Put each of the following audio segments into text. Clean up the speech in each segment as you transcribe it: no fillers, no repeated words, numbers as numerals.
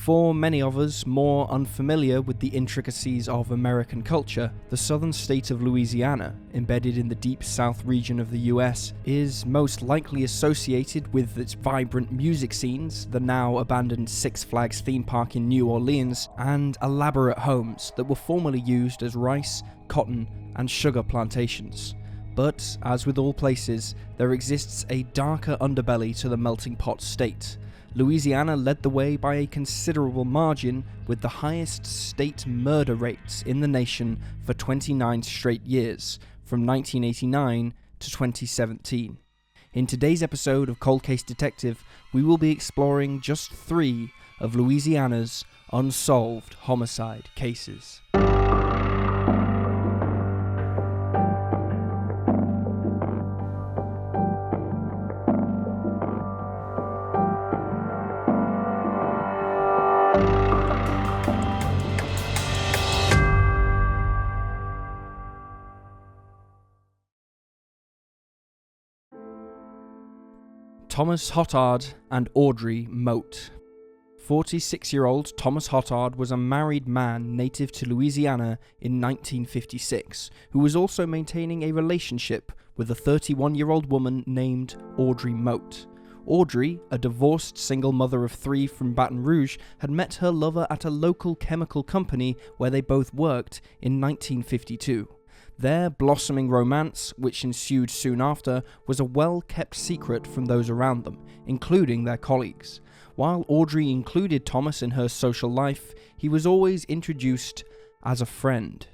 For many of us more unfamiliar with the intricacies of American culture, the southern state of Louisiana, embedded in the deep south region of the US, is most likely associated with its vibrant music scenes, the now abandoned Six Flags theme park in New Orleans, and elaborate homes that were formerly used as rice, cotton, and sugar plantations. But, as with all places, there exists a darker underbelly to the melting pot state. Louisiana led the way by a considerable margin, with the highest state murder rates in the nation for 29 straight years, from 1989 to 2017. In today's episode of Cold Case Detective, we will be exploring just 3 of Louisiana's unsolved homicide cases. Thomas Hotard and Audrey Moate. 46-year-old Thomas Hotard was a married man native to Louisiana in 1956, who was also maintaining a relationship with a 31-year-old woman named Audrey Moate. Audrey, a divorced single mother of 3 from Baton Rouge, had met her lover at a local chemical company where they both worked in 1952. Their blossoming romance, which ensued soon after, was a well-kept secret from those around them, including their colleagues. While Audrey included Thomas in her social life, he was always introduced as a friend.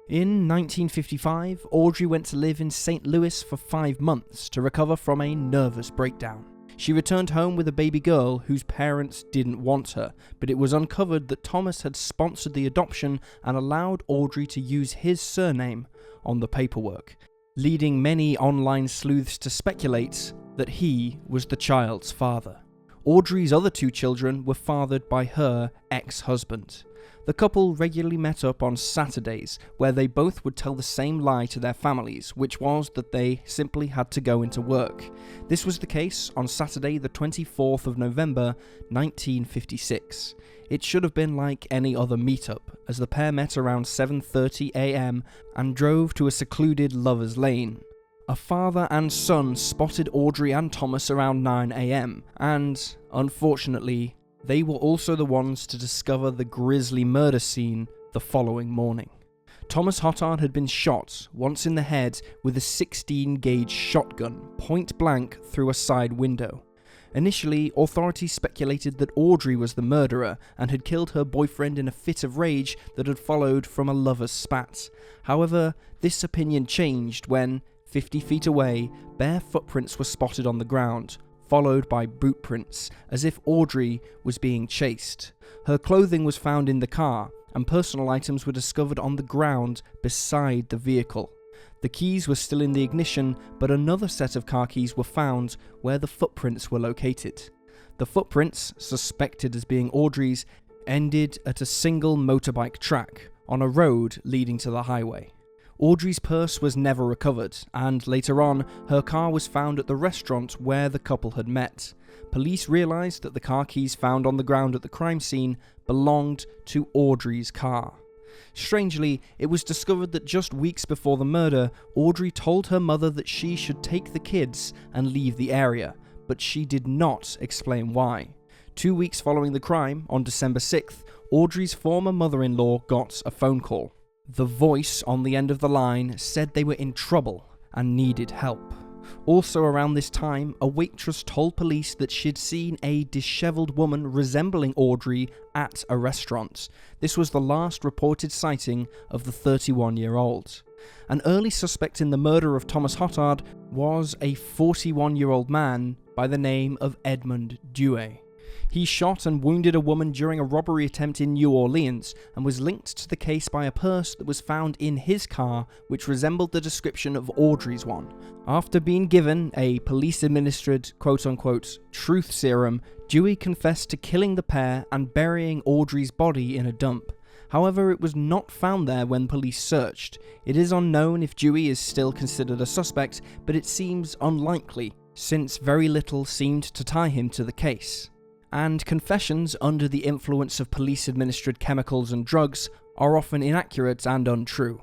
In 1955, Audrey went to live in St. Louis for 5 months to recover from a nervous breakdown. She returned home with a baby girl whose parents didn't want her, but it was uncovered that Thomas had sponsored the adoption and allowed Audrey to use his surname on the paperwork, leading many online sleuths to speculate that he was the child's father. Audrey's other 2 children were fathered by her ex-husband. The couple regularly met up on Saturdays, where they both would tell the same lie to their families, which was that they simply had to go into work. This was the case on Saturday the 24th of November, 1956. It should have been like any other meetup, as the pair met around 7:30 a.m. and drove to a secluded lover's lane. A father and son spotted Audrey and Thomas around 9 a.m. and, unfortunately, they were also the ones to discover the grisly murder scene the following morning. Thomas Hotard had been shot once in the head with a 16-gauge shotgun, point blank through a side window. Initially, authorities speculated that Audrey was the murderer and had killed her boyfriend in a fit of rage that had followed from a lover's spat. However, this opinion changed when, 50 feet away, bare footprints were spotted on the ground, followed by boot prints, as if Audrey was being chased. Her clothing was found in the car, and personal items were discovered on the ground beside the vehicle. The keys were still in the ignition, but another set of car keys were found where the footprints were located. The footprints, suspected as being Audrey's, ended at a single motorbike track on a road leading to the highway. Audrey's purse was never recovered, and later on, her car was found at the restaurant where the couple had met. Police realised that the car keys found on the ground at the crime scene belonged to Audrey's car. Strangely, it was discovered that just weeks before the murder, Audrey told her mother that she should take the kids and leave the area, but she did not explain why. 2 weeks following the crime, on December 6th, Audrey's former mother-in-law got a phone call. The voice on the end of the line said they were in trouble and needed help. Also around this time, a waitress told police that she'd seen a disheveled woman resembling Audrey at a restaurant. This was the last reported sighting of the 31-year-old. An early suspect in the murder of Thomas Hotard was a 41-year-old man by the name of Edmund Dewey. He shot and wounded a woman during a robbery attempt in New Orleans and was linked to the case by a purse that was found in his car which resembled the description of Audrey's one. After being given a police-administered quote-unquote truth serum, Dewey confessed to killing the pair and burying Audrey's body in a dump. However, it was not found there when police searched. It is unknown if Dewey is still considered a suspect, but it seems unlikely, since very little seemed to tie him to the case. and confessions under the influence of police-administered chemicals and drugs are often inaccurate and untrue.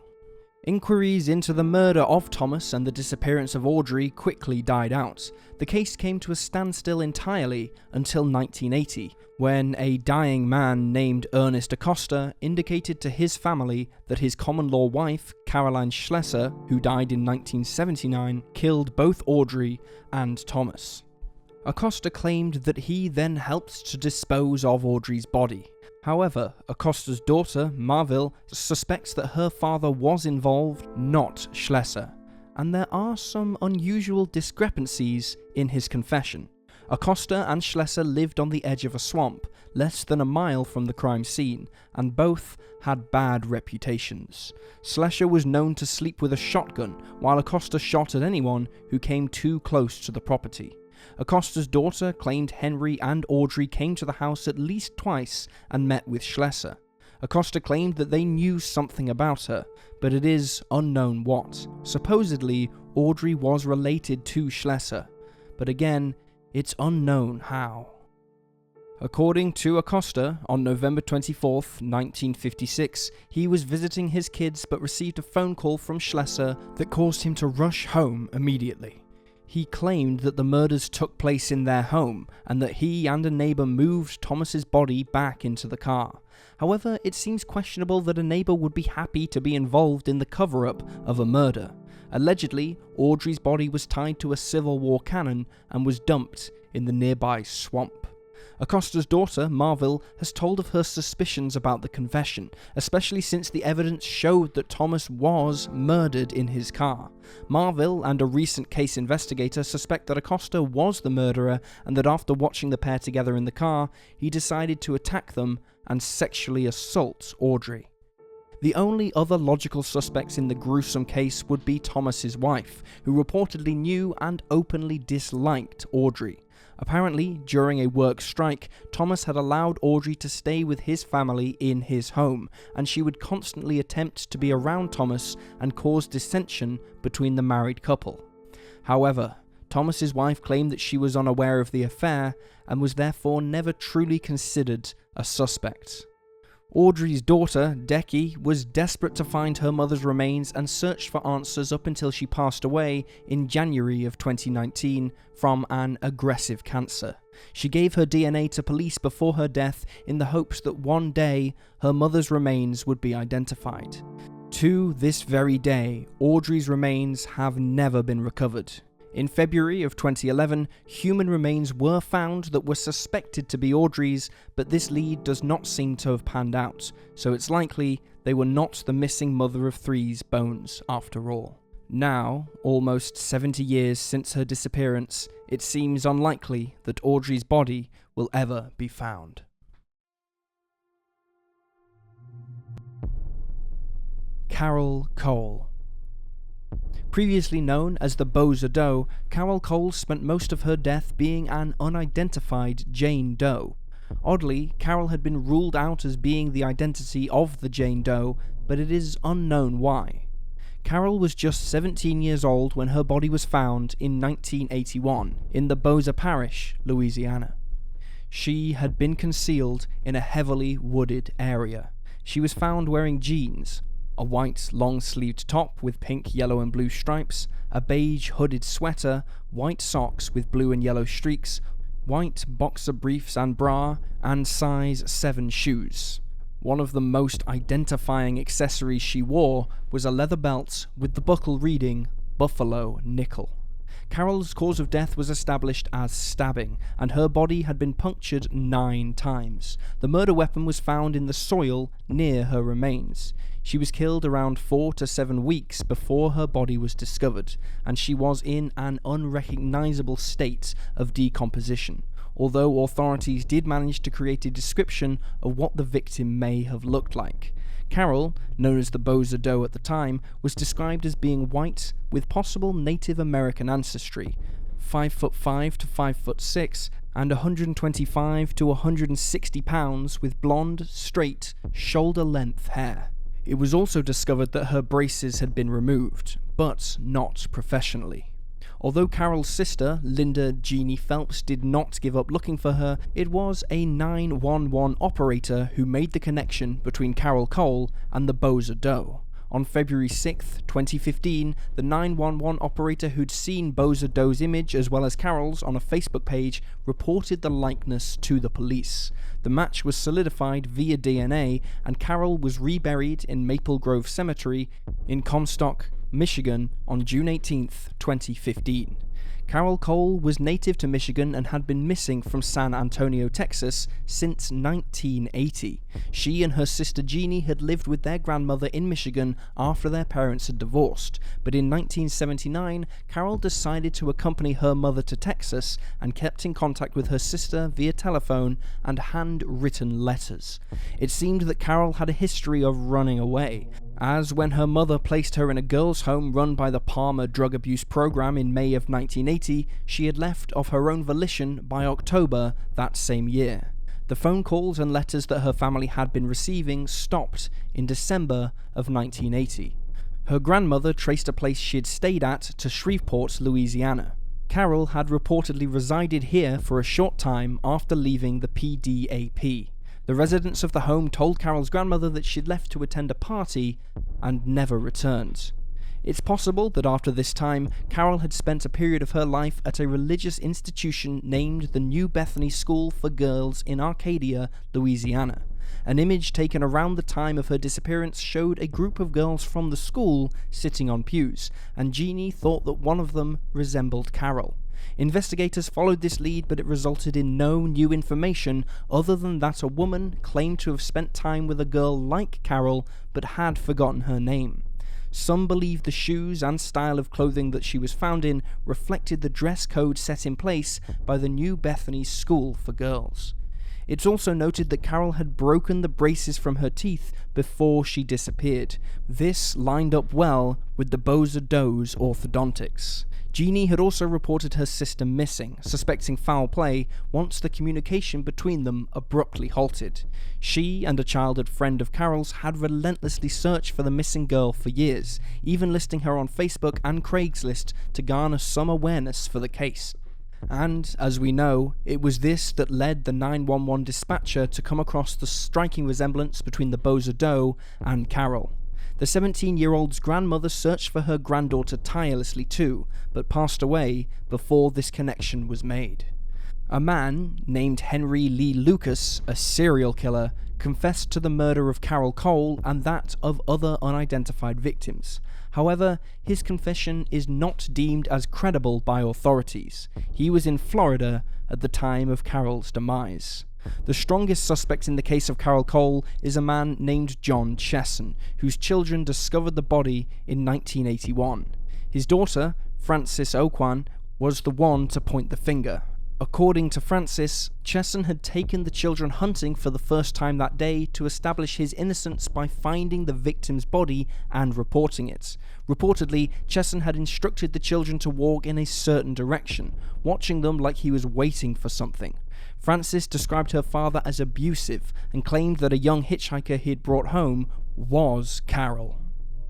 Inquiries into the murder of Thomas and the disappearance of Audrey quickly died out. The case came to a standstill entirely until 1980, when a dying man named Ernest Acosta indicated to his family that his common-law wife, Caroline Schlesser, who died in 1979, killed both Audrey and Thomas. Acosta claimed that he then helped to dispose of Audrey's body. However, Acosta's daughter, Marville, suspects that her father was involved, not Schlesser, and there are some unusual discrepancies in his confession. Acosta and Schlesser lived on the edge of a swamp, less than a mile from the crime scene, and both had bad reputations. Schlesser was known to sleep with a shotgun, while Acosta shot at anyone who came too close to the property. Acosta's daughter claimed Henry and Audrey came to the house at least twice and met with Schlesser. Acosta claimed that they knew something about her, but it is unknown what. Supposedly, Audrey was related to Schlesser, but again, it's unknown how. According to Acosta, on November 24, 1956, he was visiting his kids but received a phone call from Schlesser that caused him to rush home immediately. He claimed that the murders took place in their home and that he and a neighbour moved Thomas's body back into the car. However, it seems questionable that a neighbour would be happy to be involved in the cover-up of a murder. Allegedly, Audrey's body was tied to a Civil War cannon and was dumped in the nearby swamp. Acosta's daughter, Marville, has told of her suspicions about the confession, especially since the evidence showed that Thomas was murdered in his car. Marville and a recent case investigator suspect that Acosta was the murderer and that after watching the pair together in the car, he decided to attack them and sexually assault Audrey. The only other logical suspects in the gruesome case would be Thomas's wife, who reportedly knew and openly disliked Audrey. Apparently, during a work strike, Thomas had allowed Audrey to stay with his family in his home, and she would constantly attempt to be around Thomas and cause dissension between the married couple. However, Thomas's wife claimed that she was unaware of the affair and was therefore never truly considered a suspect. Audrey's daughter, Decky, was desperate to find her mother's remains and searched for answers up until she passed away in January of 2019 from an aggressive cancer. She gave her DNA to police before her death in the hopes that one day her mother's remains would be identified. To this very day, Audrey's remains have never been recovered. In February of 2011, human remains were found that were suspected to be Audrey's, but this lead does not seem to have panned out, so it's likely they were not the missing mother of three's bones after all. Now, almost 70 years since her disappearance, it seems unlikely that Audrey's body will ever be found. Carol Cole. Previously known as the Boza Doe, Carol Cole spent most of her death being an unidentified Jane Doe. Oddly, Carol had been ruled out as being the identity of the Jane Doe, but it is unknown why. Carol was just 17 years old when her body was found in 1981 in the Boza Parish, Louisiana. She had been concealed in a heavily wooded area. She was found wearing jeans, a white long-sleeved top with pink, yellow and blue stripes, a beige hooded sweater, white socks with blue and yellow streaks, white boxer briefs and bra, and size 7 shoes. One of the most identifying accessories she wore was a leather belt with the buckle reading Buffalo Nickel. Carol's cause of death was established as stabbing, and her body had been punctured 9 times. The murder weapon was found in the soil near her remains. She was killed around 4 to 7 weeks before her body was discovered, and she was in an unrecognizable state of decomposition, although authorities did manage to create a description of what the victim may have looked like. Carol, known as the Boza Doe at the time, was described as being white with possible Native American ancestry, 5'5" to 5'6", and 125 to 160 pounds with blonde, straight, shoulder-length hair. It was also discovered that her braces had been removed, but not professionally. Although Carol's sister, Linda Jeannie Phelps, did not give up looking for her, it was a 911 operator who made the connection between Carol Cole and the Boza Doe. On February 6, 2015, the 911 operator who'd seen Boza Doe's image as well as Carol's on a Facebook page reported the likeness to the police. The match was solidified via DNA, and Carol was reburied in Maple Grove Cemetery in Comstock, Michigan on June 18, 2015. Carol Cole was native to Michigan and had been missing from San Antonio, Texas since 1980. She and her sister Jeannie had lived with their grandmother in Michigan after their parents had divorced, but in 1979, Carol decided to accompany her mother to Texas and kept in contact with her sister via telephone and handwritten letters. It seemed that Carol had a history of running away, as when her mother placed her in a girls' home run by the Palmer Drug Abuse Program in May of 1980, she had left of her own volition by October that same year. The phone calls and letters that her family had been receiving stopped in December of 1980. Her grandmother traced a place she had stayed at to Shreveport, Louisiana. Carol had reportedly resided here for a short time after leaving the PDAP. The residents of the home told Carol's grandmother that she'd left to attend a party and never returned. It's possible that after this time, Carol had spent a period of her life at a religious institution named the New Bethany School for Girls in Arcadia, Louisiana. An image taken around the time of her disappearance showed a group of girls from the school sitting on pews, and Jeannie thought that one of them resembled Carol. Investigators followed this lead, but it resulted in no new information other than that a woman claimed to have spent time with a girl like Carol but had forgotten her name. Some believe the shoes and style of clothing that she was found in reflected the dress code set in place by the New Bethany School for Girls. It's also noted that Carol had broken the braces from her teeth before she disappeared. This lined up well with the Boza Doe's orthodontics. Jeannie had also reported her sister missing, suspecting foul play, once the communication between them abruptly halted. She and a childhood friend of Carol's had relentlessly searched for the missing girl for years, even listing her on Facebook and Craigslist to garner some awareness for the case. And, as we know, it was this that led the 911 dispatcher to come across the striking resemblance between the Boza Doe and Carol. The 17-year-old's grandmother searched for her granddaughter tirelessly too, but passed away before this connection was made. A man named Henry Lee Lucas, a serial killer, confessed to the murder of Carol Cole and that of other unidentified victims. However, his confession is not deemed as credible by authorities. He was in Florida at the time of Carol's demise. The strongest suspect in the case of Carol Cole is a man named John Chesson, whose children discovered the body in 1981. His daughter, Frances Oquan, was the one to point the finger. According to Francis, Chesson had taken the children hunting for the first time that day to establish his innocence by finding the victim's body and reporting it. Reportedly, Chesson had instructed the children to walk in a certain direction, watching them like he was waiting for something. Francis described her father as abusive and claimed that a young hitchhiker he had brought home was Carol.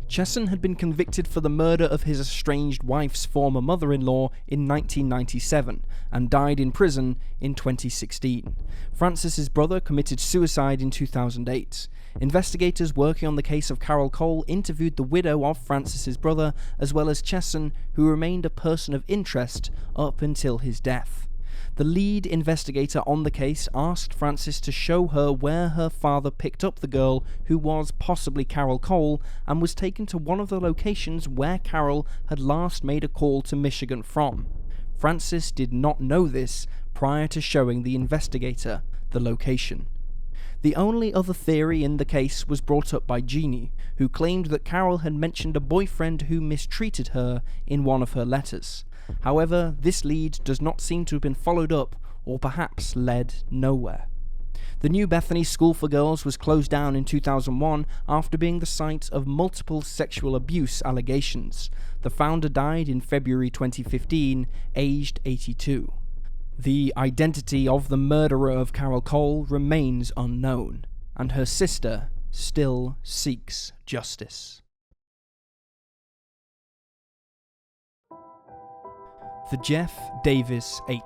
Chesson had been convicted for the murder of his estranged wife's former mother-in-law in 1997 and died in prison in 2016. Francis's brother committed suicide in 2008. Investigators working on the case of Carol Cole interviewed the widow of Francis's brother as well as Chesson, who remained a person of interest up until his death. The lead investigator on the case asked Francis to show her where her father picked up the girl who was possibly Carol Cole and was taken to one of the locations where Carol had last made a call to Michigan from. Francis did not know this prior to showing the investigator the location. The only other theory in the case was brought up by Jeannie, who claimed that Carol had mentioned a boyfriend who mistreated her in one of her letters. However, this lead does not seem to have been followed up, or perhaps led nowhere. The New Bethany School for Girls was closed down in 2001 after being the site of multiple sexual abuse allegations. The founder died in February 2015, aged 82. The identity of the murderer of Carol Cole remains unknown, and her sister still seeks justice. The Jeff Davis 8.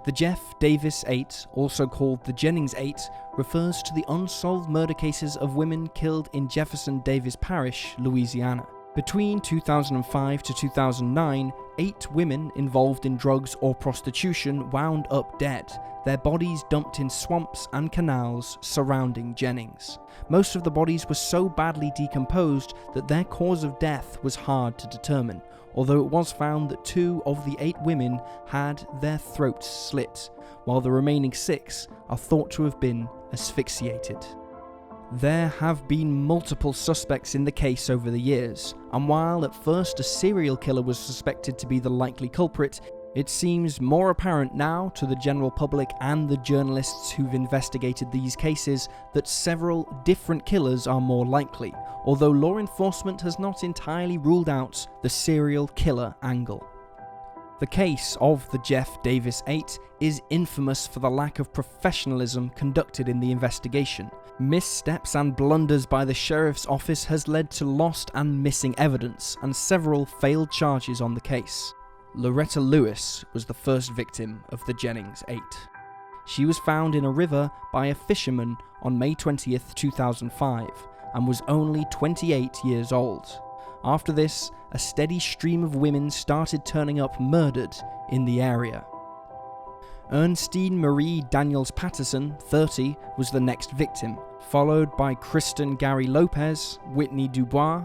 The Jeff Davis 8, also called the Jennings 8, refers to the unsolved murder cases of women killed in Jefferson Davis Parish, Louisiana. Between 2005 to 2009, 8 women involved in drugs or prostitution wound up dead, their bodies dumped in swamps and canals surrounding Jennings. Most of the bodies were so badly decomposed that their cause of death was hard to determine, although it was found that 2 of the 8 women had their throats slit, while the remaining 6 are thought to have been asphyxiated. There have been multiple suspects in the case over the years, and while at first a serial killer was suspected to be the likely culprit, it seems more apparent now to the general public and the journalists who've investigated these cases that several different killers are more likely, although law enforcement has not entirely ruled out the serial killer angle. The case of the Jeff Davis 8 is infamous for the lack of professionalism conducted in the investigation. Missteps and blunders by the sheriff's office has led to lost and missing evidence and several failed charges on the case. Loretta Lewis was the first victim of the Jennings 8. She was found in a river by a fisherman on May 20th, 2005, and was only 28 years old. After this, a steady stream of women started turning up murdered in the area. Ernestine Marie Daniels Patterson, 30, was the next victim, followed by Kristen Gary Lopez, Whitney Dubois,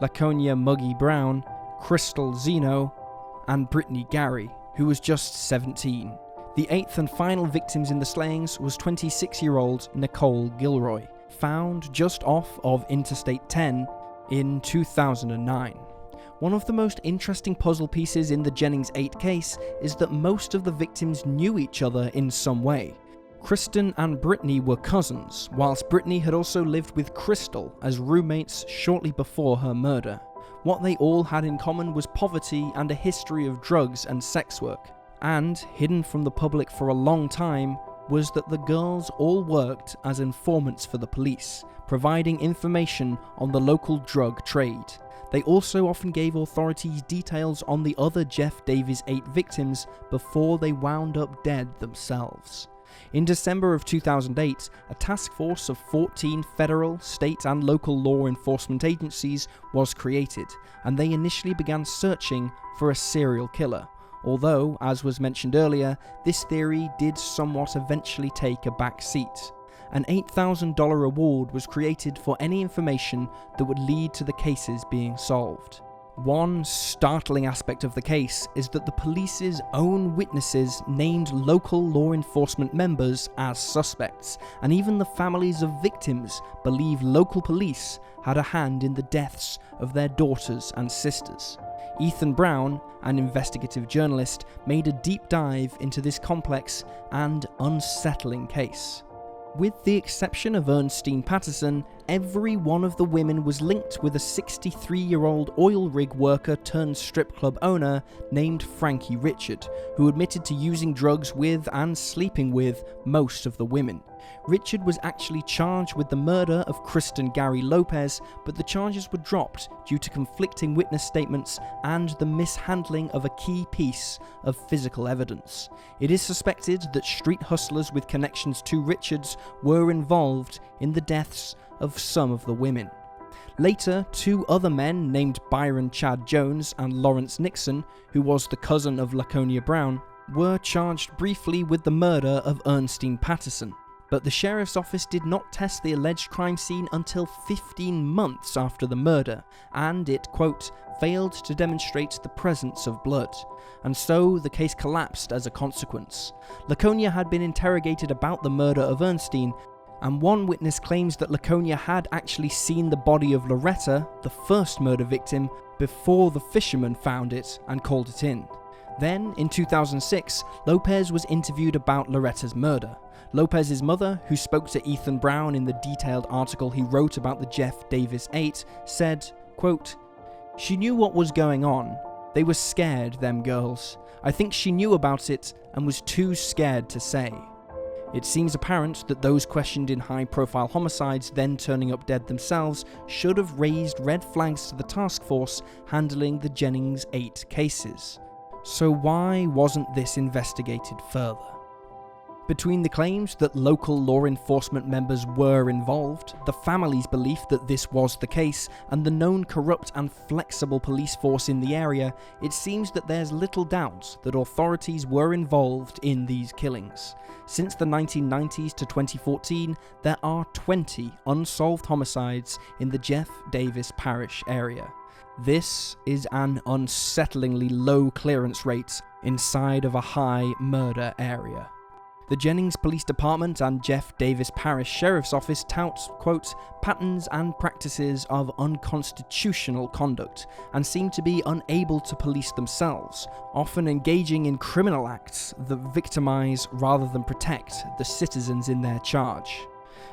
Laconia Muggy Brown, Crystal Zeno, and Brittany Gary, who was just 17. The 8th and final victims in the slayings was 26-year-old Nicole Gilroy, found just off of Interstate 10 in 2009. One of the most interesting puzzle pieces in the Jennings 8 case is that most of the victims knew each other in some way. Kristen and Brittany were cousins, whilst Brittany had also lived with Crystal as roommates shortly before her murder. What they all had in common was poverty and a history of drugs and sex work. And, hidden from the public for a long time, was that the girls all worked as informants for the police, providing information on the local drug trade. They also often gave authorities details on the other Jeff Davis 8 victims before they wound up dead themselves. In December of 2008, a task force of 14 federal, state and local law enforcement agencies was created, and they initially began searching for a serial killer. Although, as was mentioned earlier, this theory did somewhat eventually take a back seat. An $8,000 reward was created for any information that would lead to the cases being solved. One startling aspect of the case is that the police's own witnesses named local law enforcement members as suspects, and even the families of victims believe local police had a hand in the deaths of their daughters and sisters. Ethan Brown, an investigative journalist, made a deep dive into this complex and unsettling case. With the exception of Ernestine Patterson, every one of the women was linked with a 63-year-old oil rig worker turned strip club owner named Frankie Richard, who admitted to using drugs with and sleeping with most of the women. Richard was actually charged with the murder of Kristen Gary Lopez, but the charges were dropped due to conflicting witness statements and the mishandling of a key piece of physical evidence. It is suspected that street hustlers with connections to Richards were involved in the deaths of some of the women. Later, 2 other men named Byron Chad Jones and Lawrence Nixon, who was the cousin of Laconia Brown, were charged briefly with the murder of Ernestine Patterson. But the sheriff's office did not test the alleged crime scene until 15 months after the murder, and it, quote, failed to demonstrate the presence of blood, and so the case collapsed as a consequence. Laconia had been interrogated about the murder of Ernestine, and one witness claims that Laconia had actually seen the body of Loretta, the first murder victim, before the fisherman found it and called it in. Then, in 2006, Lopez was interviewed about Loretta's murder. Lopez's mother, who spoke to Ethan Brown in the detailed article he wrote about the Jeff Davis 8, said, quote, "She knew what was going on. They were scared, them girls. I think she knew about it and was too scared to say. It seems apparent that those questioned in high-profile homicides then turning up dead themselves should have raised red flags to the task force handling the Jennings 8 cases. So why wasn't this investigated further? Between the claims that local law enforcement members were involved, the family's belief that this was the case, and the known corrupt and flexible police force in the area, it seems that there's little doubt that authorities were involved in these killings. Since the 1990s to 2014, there are 20 unsolved homicides in the Jeff Davis Parish area. This is an unsettlingly low clearance rate inside of a high murder area. The Jennings Police Department and Jeff Davis Parish Sheriff's Office tout, quote, patterns and practices of unconstitutional conduct and seem to be unable to police themselves, often engaging in criminal acts that victimize rather than protect the citizens in their charge.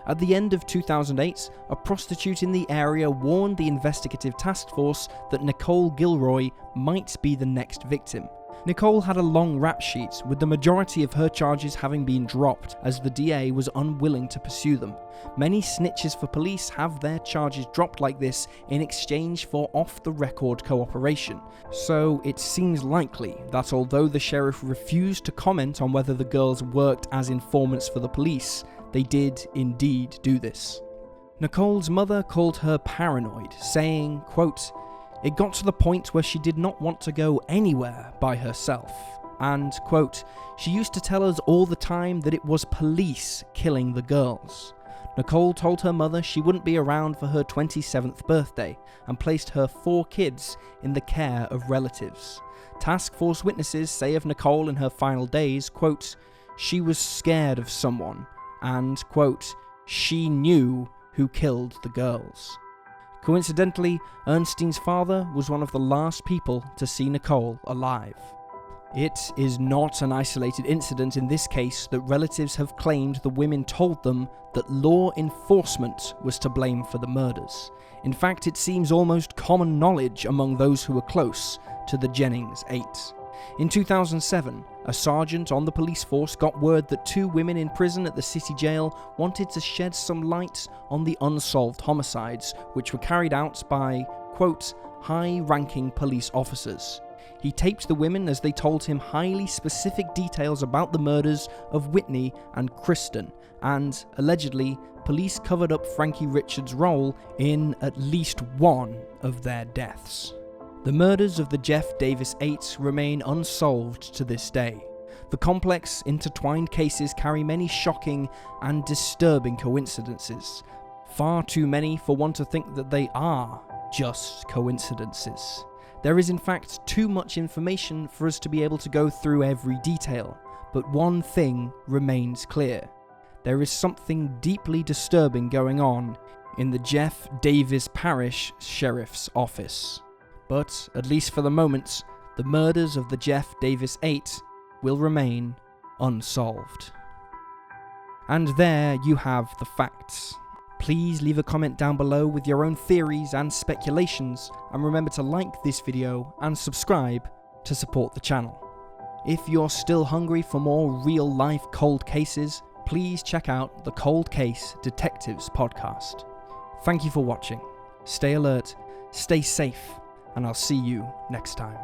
At the end of 2008, a prostitute in the area warned the investigative task force that Nicole Gilroy might be the next victim. Nicole had a long rap sheet, with the majority of her charges having been dropped, as the DA was unwilling to pursue them. Many snitches for police have their charges dropped like this in exchange for off-the-record cooperation, so it seems likely that although the sheriff refused to comment on whether the girls worked as informants for the police, they did indeed do this. Nicole's mother called her paranoid, saying, quote, "It got to the point where she did not want to go anywhere by herself," and, quote, "She used to tell us all the time that it was police killing the girls." Nicole told her mother she wouldn't be around for her 27th birthday and placed her 4 kids in the care of relatives. Task force witnesses say of Nicole in her final days, quote, "She was scared of someone," and, quote, "She knew who killed the girls." Coincidentally, Ernstine's father was one of the last people to see Nicole alive. It is not an isolated incident in this case that relatives have claimed the women told them that law enforcement was to blame for the murders. In fact, it seems almost common knowledge among those who were close to the Jennings 8. In 2007, a sergeant on the police force got word that 2 women in prison at the city jail wanted to shed some light on the unsolved homicides, which were carried out by, quote, high-ranking police officers. He taped the women as they told him highly specific details about the murders of Whitney and Kristen, and, allegedly, police covered up Frankie Richards' role in at least one of their deaths. The murders of the Jeff Davis 8 remain unsolved to this day. The complex, intertwined cases carry many shocking and disturbing coincidences. Far too many for one to think that they are just coincidences. There is in fact too much information for us to be able to go through every detail, but one thing remains clear. There is something deeply disturbing going on in the Jeff Davis Parish Sheriff's Office. But, at least for the moment, the murders of the Jeff Davis 8 will remain unsolved. And there you have the facts. Please leave a comment down below with your own theories and speculations, and remember to like this video and subscribe to support the channel. If you're still hungry for more real-life cold cases, please check out the Cold Case Detectives podcast. Thank you for watching. Stay alert, stay safe, and I'll see you next time.